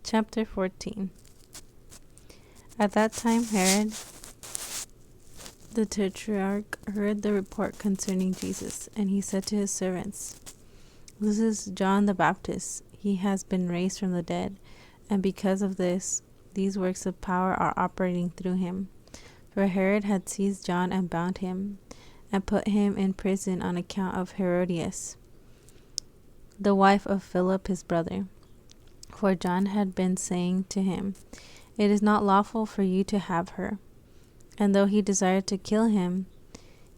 Chapter 14. At that time Herod the Tetrarch heard the report concerning Jesus, and he said to his servants, "This is John the Baptist. He has been raised from the dead, and because of this, these works of power are operating through him." For Herod had seized John and bound him, and put him in prison on account of Herodias, the wife of Philip his brother. For John had been saying to him, "It is not lawful for you to have her." And though he desired to kill him,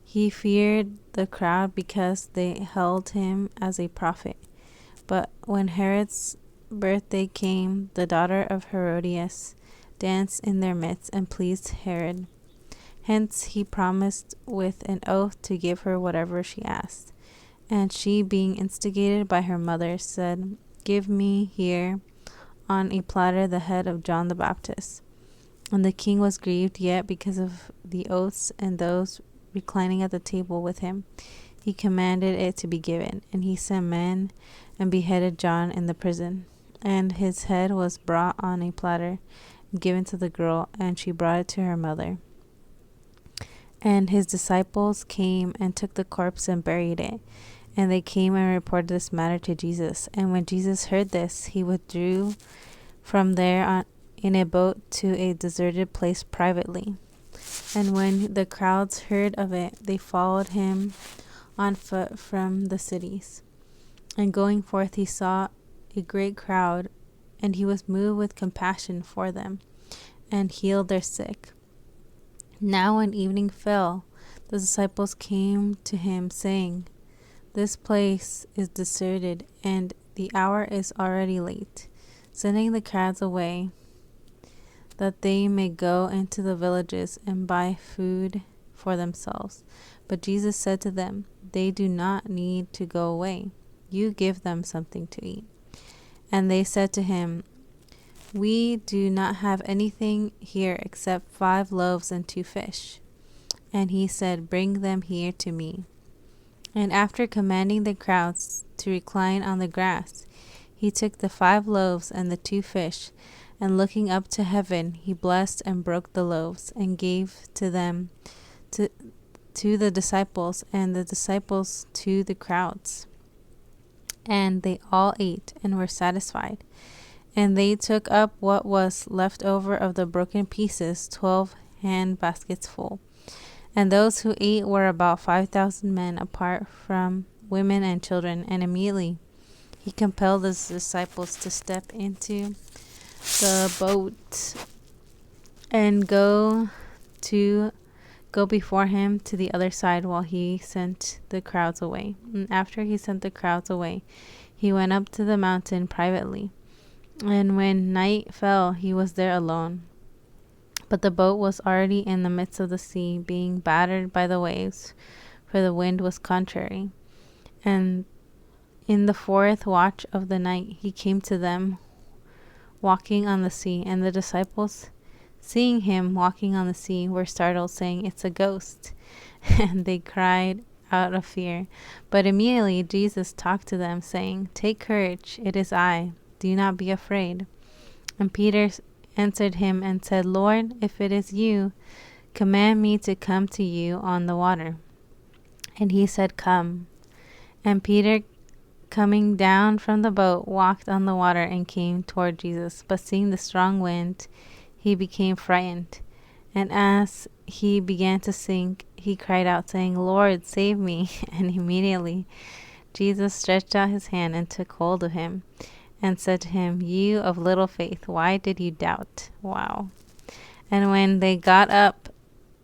he feared the crowd because they held him as a prophet. But when Herod's birthday came, the daughter of Herodias danced in their midst and pleased Herod. Hence he promised with an oath to give her whatever she asked. And she, being instigated by her mother, said, "Give me here on a platter the head of John the Baptist." And the king was grieved, yet because of the oaths and those reclining at the table with him, he commanded it to be given. And he sent men and beheaded John in the prison. And his head was brought on a platter and given to the girl, and she brought it to her mother. And his disciples came and took the corpse and buried it. And they came and reported this matter to Jesus. And when Jesus heard this, he withdrew from there in a boat to a deserted place privately. And when the crowds heard of it, they followed him on foot from the cities. And going forth, he saw a great crowd, and he was moved with compassion for them, and healed their sick. Now when evening fell, the disciples came to him, saying, "This place is deserted, and the hour is already late," sending the crowds away, that they may go into the villages and buy food for themselves. But Jesus said to them, "They do not need to go away. You give them something to eat." And they said to him, "We do not have anything here except 5 loaves and 2 fish. And he said, "Bring them here to me." And after commanding the crowds to recline on the grass, he took the 5 loaves and the 2 fish, and looking up to heaven, he blessed and broke the loaves, and gave to them to the disciples, and the disciples to the crowds. And they all ate and were satisfied. And they took up what was left over of the broken pieces, 12 hand baskets full. And those who ate were about 5,000 men, apart from women and children. And immediately he compelled his disciples to step into the boat and go before him to the other side, while he sent the crowds away. And after he sent the crowds away, he went up to the mountain privately. And when night fell, he was there alone. But the boat was already in the midst of the sea, being battered by the waves, for the wind was contrary. And in the 4th watch of the night he came to them, walking on the sea. And the disciples, seeing him walking on the sea, were startled, saying, "It's a ghost." And they cried out of fear. But immediately Jesus talked to them, saying, "Take courage, it is I. Do not be afraid." And Peter answered him and said, "Lord, if it is you, command me to come to you on the water." And he said, "Come." And Peter, coming down from the boat, walked on the water and came toward Jesus. But seeing the strong wind, he became frightened. And as he began to sink, he cried out, saying, "Lord, save me." And immediately Jesus stretched out his hand and took hold of him, and said to him, "You of little faith, why did you doubt?" Wow. And when they got up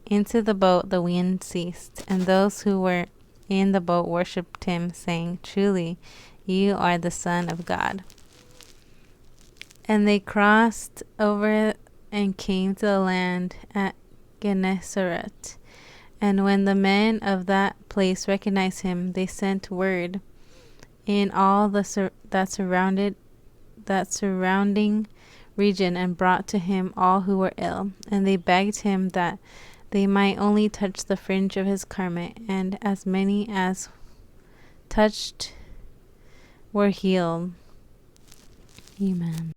into the boat, the wind ceased, and those who were in the boat worshipped him, saying, "Truly, you are the Son of God." And they crossed over and came to the land at Gennesaret. And when the men of that place recognized him, they sent word in all that surrounding region, and brought to him all who were ill. And they begged him that they might only touch the fringe of his garment, and as many as touched were healed. Amen.